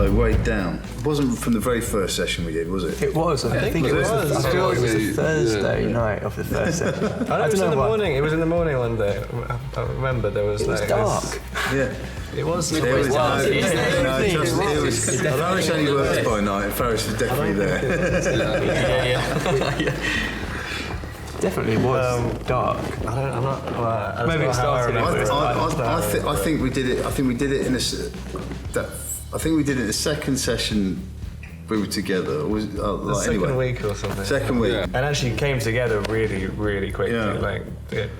So Weighed Down. It wasn't from the very first session we did, was it? It was. I think it was. I feel it was the Thursday night of the first session. I know it was in the morning. It was in the morning one day. I remember there was. It was dark. Yeah. It was. It was. No, trust me. Although it's only works by night, Ferris was definitely there. Yeah. Definitely was dark. I'm not. Maybe it started. I think we did it. I think we did it in I think we did it the second session we were together. Or was the second week or something. Second week. And actually came together really, really quickly,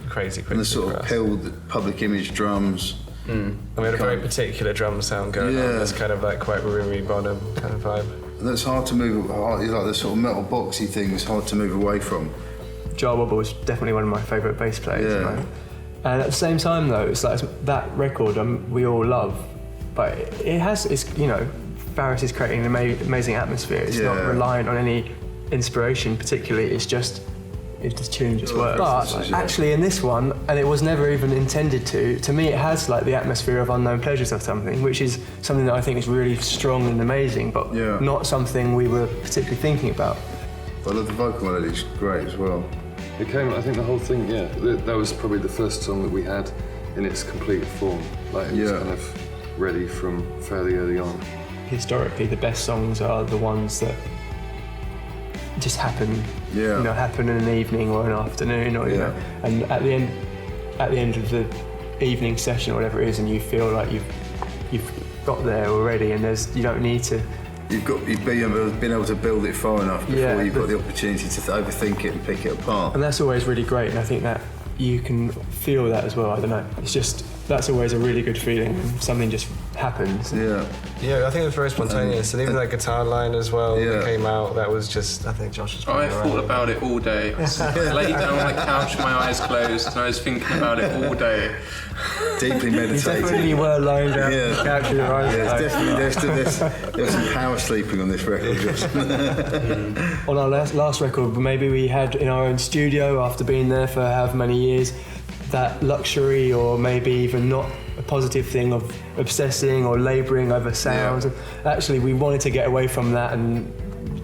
crazy quickly. And the sort of peeled public image drums. And we had a very particular drum sound going on. That's kind of like quite roomy bottom kind of vibe. And that's hard to move. It's like the sort of metal boxy thing. It's hard to move away from. Jar Wobble was definitely one of my favourite bass players. Yeah. Right? And at the same time, though, it's like that record we all love, but it's Ferris is creating an amazing atmosphere. It's not reliant on any inspiration particularly. It's just the tune just works. But actually, in this one, and it was never even intended to me, it has like the atmosphere of Unknown Pleasures or something, which is something that I think is really strong and amazing, but not something we were particularly thinking about. I love the vocal melody. It's great as well. It came, I think the whole thing, that was probably the first song that we had in its complete form. Like it was kind of ready from fairly early on. Historically, the best songs are the ones that just happen, happen in an evening or an afternoon, or and at the end of the evening session or whatever it is, and you feel like you've got there already, and you don't need to. You've been able to build it far enough before you've got the opportunity to overthink it and pick it apart. And that's always really great, and I think that you can feel that as well. I don't know. It's just that's always a really good feeling when something just happens. Yeah, I think it was very spontaneous, and even that guitar line as well that came out. That was just. I think Josh was. I thought about it all day. I lay down on the couch, my eyes closed, and I was thinking about it all day. Deeply meditating. You definitely were lying down on the couch with your eyes closed. There's some power sleeping on this record. On our last record, maybe we had in our own studio after being there for however many years, that luxury or maybe even not a positive thing of obsessing or labouring over sounds. Actually, we wanted to get away from that and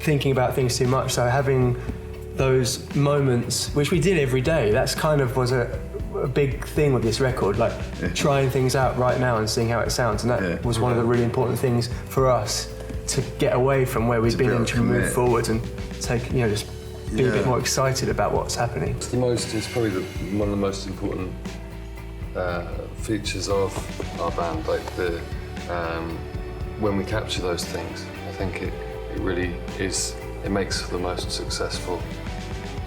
thinking about things too much. So having those moments, which we did every day, that's kind of was a big thing with this record, like trying things out right now and seeing how it sounds. And that was one of the really important things for us to get away from where we've been and to move forward and take, just be a bit more excited about what's happening. It's probably one of the most important features of our band, like when we capture those things. I think it really is. It makes for the most successful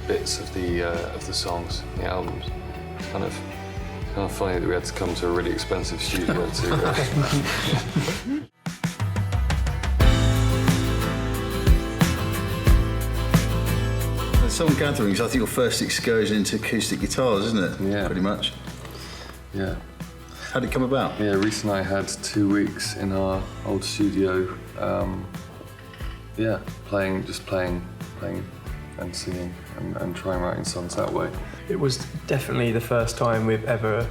bits of the songs, the albums. It's kind of funny that we had to come to a really expensive studio to. Song Gatherings, I think your first excursion into acoustic guitars, isn't it? Yeah. Pretty much. Yeah. How did it come about? Yeah, Reese and I had 2 weeks in our old studio, playing and singing and trying writing songs that way. It was definitely the first time we've ever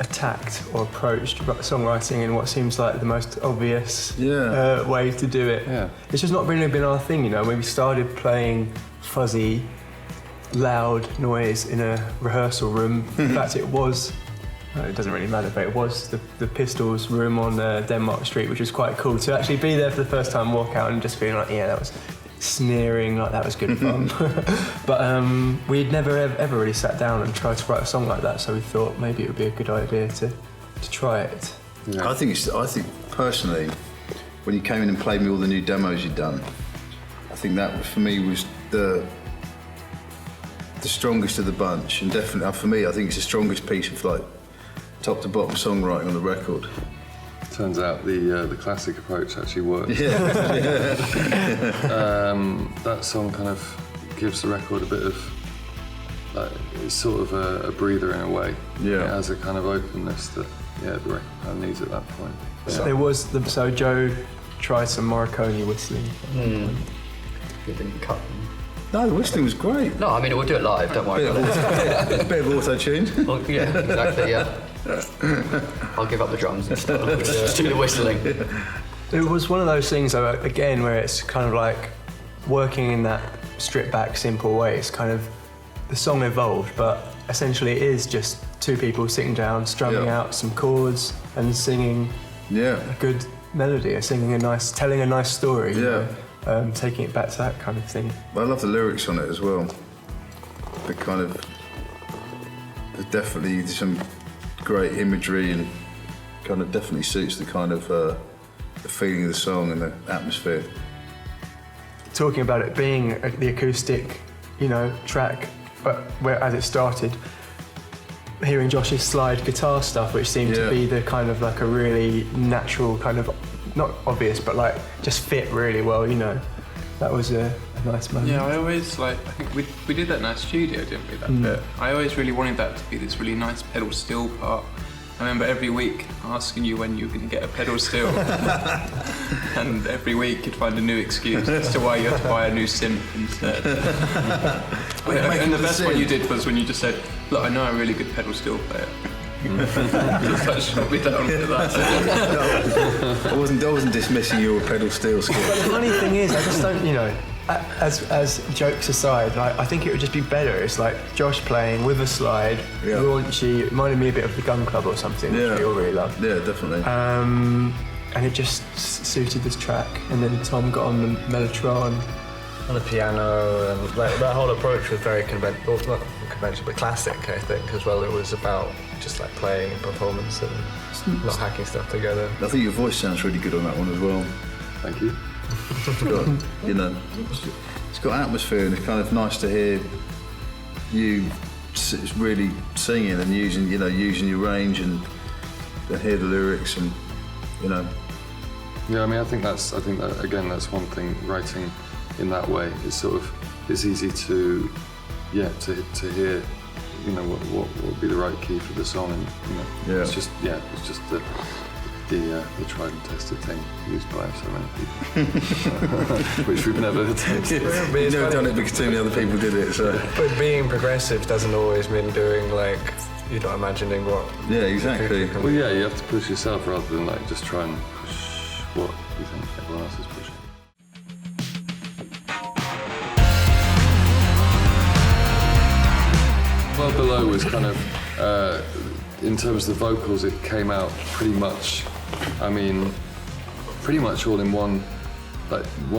attacked or approached songwriting in what seems like the most obvious way to do it. Yeah. It's just not really been our thing, when we started playing fuzzy, loud noise in a rehearsal room. In fact, it was, it doesn't really matter, but it was the Pistols room on Denmark Street, which was quite cool to actually be there for the first time, walk out and just feeling like, that was sneering, like that was good fun. But we'd never ever really sat down and tried to write a song like that, so we thought maybe it would be a good idea to try it. Yeah. I think personally, when you came in and played me all the new demos you'd done, I think that for me was the strongest of the bunch, and definitely for me I think it's the strongest piece of like top to bottom songwriting on the record. Turns out the classic approach actually works. That song kind of gives the record a bit of it's sort of a breather in a way. It has a kind of openness that the record kind of needs at that point. There was so Joe tried some Morricone whistling. We didn't cut them. No, the whistling was great. No, I mean we'll do it live. Don't worry about it. A bit of auto-tune. Well, yeah, exactly. Yeah. I'll give up the drums and stuff. Just do the whistling. It was one of those things, though, again, where it's kind of like working in that stripped back, simple way. It's kind of, the song evolved, but essentially it is just two people sitting down, strumming out some chords and singing a good melody, or telling a nice story. You know, taking it back to that kind of thing. I love the lyrics on it as well. The kind of, there's definitely some great imagery and kind of definitely suits the kind of the feeling of the song and the atmosphere. Talking about it being the acoustic, you know, track, but where as it started, hearing Josh's slide guitar stuff, which seemed to be the kind of like a really natural kind of, not obvious, but like just fit really well, you know. That was a nice moment. Yeah, I always I think we did that in our studio, didn't we, that bit? I always really wanted that to be this really nice pedal steel part. I remember every week asking you when you were going to get a pedal steel, and every week you'd find a new excuse as to why you had to buy a new synth instead. And the best one you did was when you just said, "Look, I know a really good pedal steel player." Just like, shut me down for that. I wasn't dismissing your pedal steel skills. But the funny thing is, I just don't, you know, as jokes aside, I think it would just be better. It's like Josh playing with a slide, raunchy. It reminded me a bit of the Gun Club or something, which we all really loved. Yeah, definitely. And it just suited this track. And then Tom got on the Mellotron. On the piano, and like, that whole approach was very conventional, not conventional, but classic, I think, as well. It was about just like playing and performance and not hacking stuff together. I think your voice sounds really good on that one as well. Thank you. It's got, you know, it's got atmosphere, and it's kind of nice to hear you really singing and using your range and hear the lyrics and, you know. Yeah, I mean, I think that again, that's one thing, writing in that way, it's easy to hear, you know, what would be the right key for the song, and you know, it's just the tried and tested thing used by so many people, which we've never attempted. You've never done it because too many other people did it. So. But being progressive doesn't always mean doing like, you're not imagining what. Yeah, exactly. Well, yeah, you have to push yourself rather than like just try and push what you think everyone else is pushing. Well Below was kind of, in terms of the vocals, it came out pretty much all in one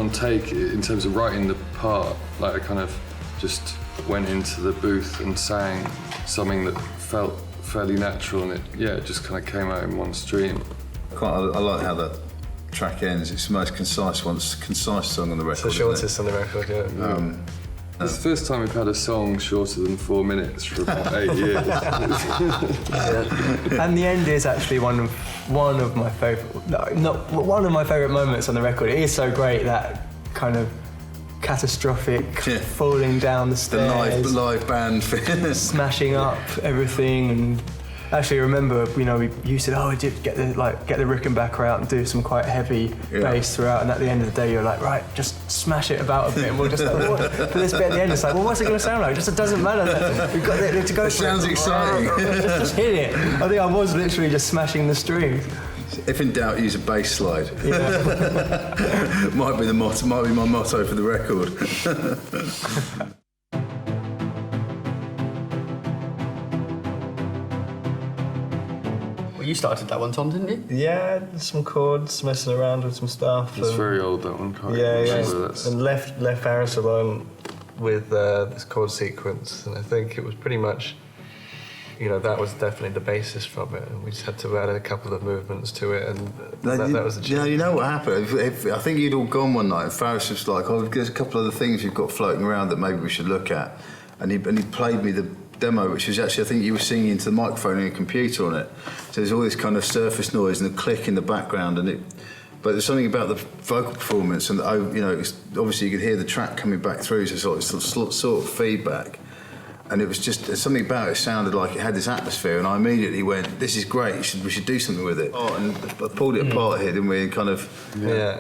take. In terms of writing the part, like I kind of just went into the booth and sang something that felt fairly natural, and it just kind of came out in one stream. I like how that track ends. It's the most concise song on the record. It's the shortest on the record, yeah. It's the first time we've had a song shorter than 4 minutes for about 8 years. And the end is actually one of my favourite moments on the record. It is so great, that kind of catastrophic falling down the stairs, the live band, smashing up everything. And actually, I remember, you know, you said, "Oh, did get the Rickenbacker out and do some quite heavy bass throughout." And at the end of the day, you're like, "Right, just smash it about a bit." And we're just like, "What?" For this bit at the end, it's like, "Well, what's it going to sound like?" It doesn't matter. We've got it to go. It sounds exciting. Just hit it. I think I was literally just smashing the strings. If in doubt, use a bass slide. Yeah. Might be my motto for the record. Well, you started that one, Tom, didn't you? Yeah, some chords, messing around with some stuff. It's very old, that one. And left Paris alone with this chord sequence, and I think it was pretty much, you know, that was definitely the basis from it, and we just had to add a couple of movements to it, and that was the tune. Yeah, you know what happened? I think you'd all gone one night, and Faris was like, "Oh, there's a couple of other things you've got floating around that maybe we should look at," and he played me the demo, which was actually, I think you were singing into the microphone and a computer on it, so there's all this kind of surface noise and a click in the background, but there's something about the vocal performance, and you know, obviously you could hear the track coming back through, so it's sort of feedback. and it was just something about it sounded like it had this atmosphere, and I immediately went, "This is great. We should do something with it." Oh, and I pulled it apart here, didn't we? And kind of,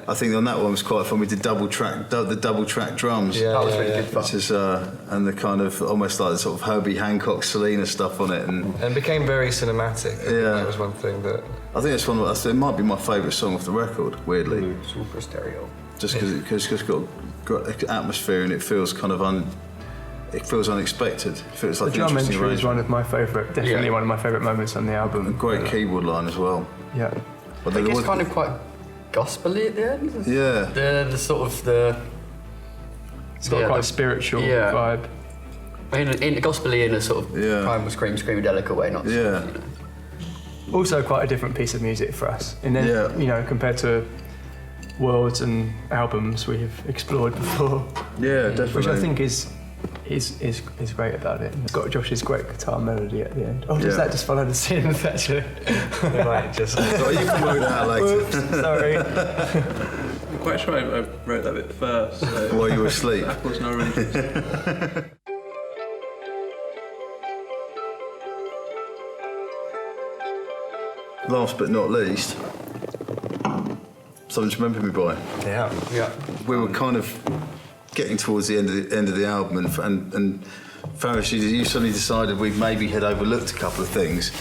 I think on that one was quite fun. We did the double track drums. Yeah, That was really good fun. Which is, and the kind of almost like the sort of Herbie Hancock, Selena stuff on it, and became very cinematic. I think Yeah. that was one thing that. I think it might be my favourite song off the record. Weirdly, Super stereo. just because it's got atmosphere and it feels kind of it feels unexpected. It feels The like an drum interesting entry is one arrangement. of my favourite, definitely one of my favourite moments on the album. Great keyboard line as well. Yeah. But I think it's kind of quite gospel-y at the end. Yeah. The sort of the. It's got quite a spiritual yeah. vibe. In gospel-y in a sort of primal screamadelic way, not. Yeah. Sort of, Also quite a different piece of music for us. And then, you know, compared to worlds and albums we've explored before. Yeah, definitely. Which I think is great about it. It's got Josh's great guitar melody at the end. Oh, does that just follow the synth actually? It might just. Oh, you can work that out later. Oops, sorry. I'm quite sure I wrote that bit first. So While you were asleep. apples and oranges. Last but not least, something to remember me by. Yeah. We were kind of getting towards the end of the album, and Faris, you suddenly decided we maybe had overlooked a couple of things,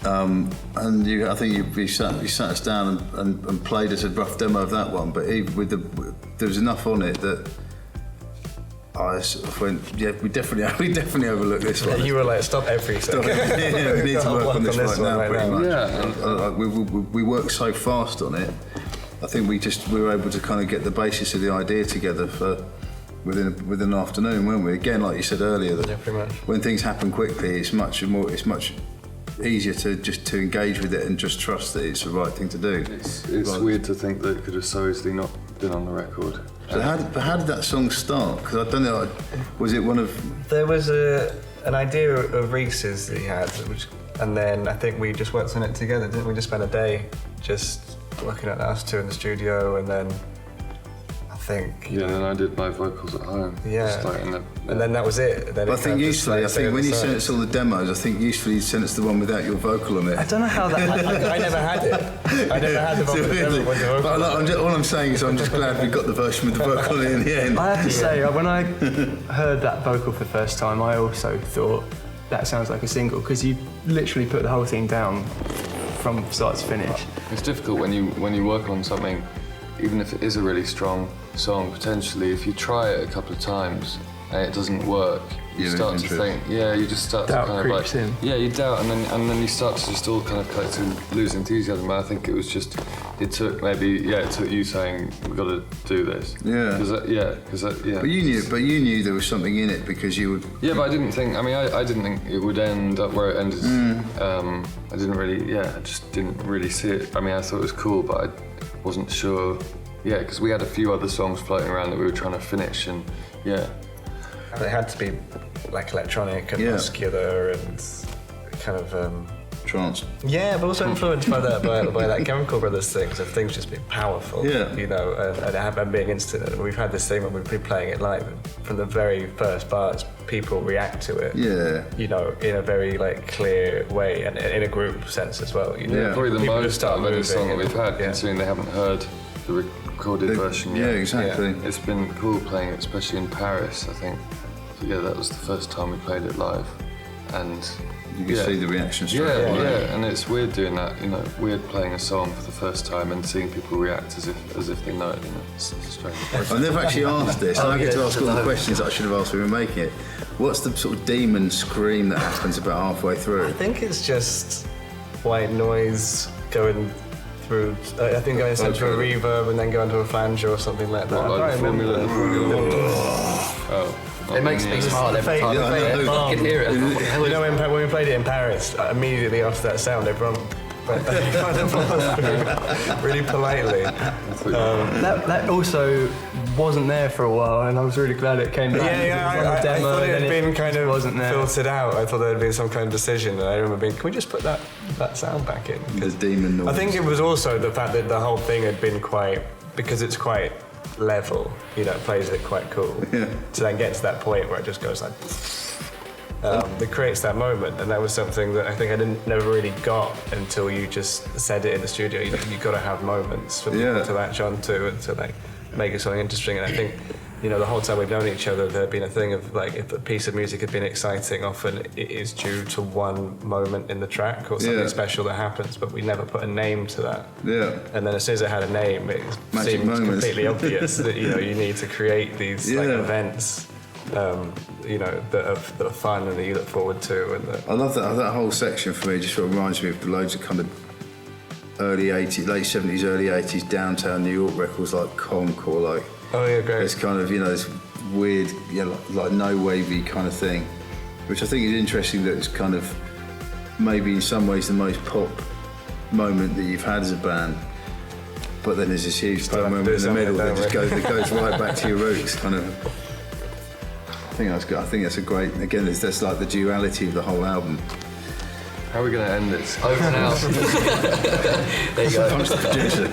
and I think you sat us down and played us a rough demo of that one. But even there was enough on it that I sort of went, yeah, we definitely overlooked this one. You were like, stop every second. Yeah, we need to work on this right now, pretty much. Yeah. We worked so fast on it. I think we were able to kind of get the basis of the idea together within an afternoon, weren't we? Again, like you said earlier, that pretty much. when things happen quickly, it's much easier to engage with it and just trust that it's the right thing to do. It's weird to think that it could have so easily not been on the record. So how did that song start? Because I don't know, was it one of... There was an idea of Reese's that he had, and then I think we just worked on it together, didn't we? Just spent a day just working at us two in the studio, and then I think... Yeah, and then I did my vocals at home. Yeah. Just like And then that was it. Then I think usefully, I think when you sent us all the demos, I think usefully you sent us the one without your vocal on it. I don't know how that. I never had it. I never had the vocal demo with the vocal. But all I'm saying is I'm just glad we got the version with the vocal in the end. I have to say, when I heard that vocal for the first time, I also thought that sounds like a single because you literally put the whole thing down from start to finish. It's difficult when you work on something, even if it is a really strong song, potentially, if you try it a couple of times and it doesn't work, you start to think, you just start Doubt to kind of like, creeps in. you doubt, and then you start to just all kind of collectively lose enthusiasm. And I think it was just, it took you saying, we've got to do this. Yeah. But you knew there was something in it because you would... Yeah, but I didn't think, I didn't think it would end up where it ended. I didn't really, I just didn't really see it. I thought it was cool, but I wasn't sure. Yeah, because we had a few other songs floating around that we were trying to finish, and It had to be like electronic and muscular and kind of... Trance. Yeah, but also influenced by that Chemical Brothers things of things just being powerful, you know, and being instant. And we've had this thing when we've been playing it live, and from the very first bars, people react to it, you know, in a very like clear way and in a group sense as well. You know? Probably the People most just start out of any moving song that we've had, Yeah. considering they haven't heard the recorded version yet. Yeah, exactly. It's been cool playing it, especially in Paris, I think. Yeah, that was the first time we played it live, and You can see the reaction straight yeah, away. and it's weird doing that, you know, weird playing a song for the first time and seeing people react as if they know it, you know, it's strange. I've never actually asked this, and I get to ask all the questions that I should have asked when we were making it. What's the sort of demon scream that happens about halfway through? I think it's just white noise going through. I think going into a reverb and then going to a flanger or something like that. What, like the formula? It makes me smile every time. I can hear it. You know, when we played it in Paris, immediately after that sound, everyone kind of really politely. That also wasn't there for a while, and I was really glad it came back. I thought it had been kind of wasn't there. filtered out. I thought there had been some kind of decision, and I remember being, can we just put that sound back in? There's demon noise. I think it was also the fact that the whole thing had been because it's quite level, you know, it plays it quite cool. Yeah. To then get to that point where it just goes like, that creates that moment, and that was something that I think I never really got until you just said it in the studio. You've got to have moments for people to latch onto and to like make it something interesting. And I think, you know, the whole time we've known each other, there had been a thing of like, if a piece of music had been exciting, often it is due to one moment in the track or something special that happens, but we never put a name to that. Yeah. And then as soon as it had a name, it Magic seemed moments. completely obvious that, you know, you need to create these like events, you know, that are fun and that you look forward to. And I love that whole section. For me, just sort of reminds me of loads of kind of early 80s, late 70s, early 80s downtown New York records like Conk or like. Oh yeah, great. It's kind of, you know, this weird, you know, like no wavy kind of thing, which I think is interesting. That it's kind of maybe in some ways the most pop moment that you've had as a band, but then there's this huge pop moment in the middle that just goes right back to your roots, kind of. I think that's good. I think that's a great. Again, that's like the duality of the whole album. How are we going to end this? Over and out. There you go. Punch the producer.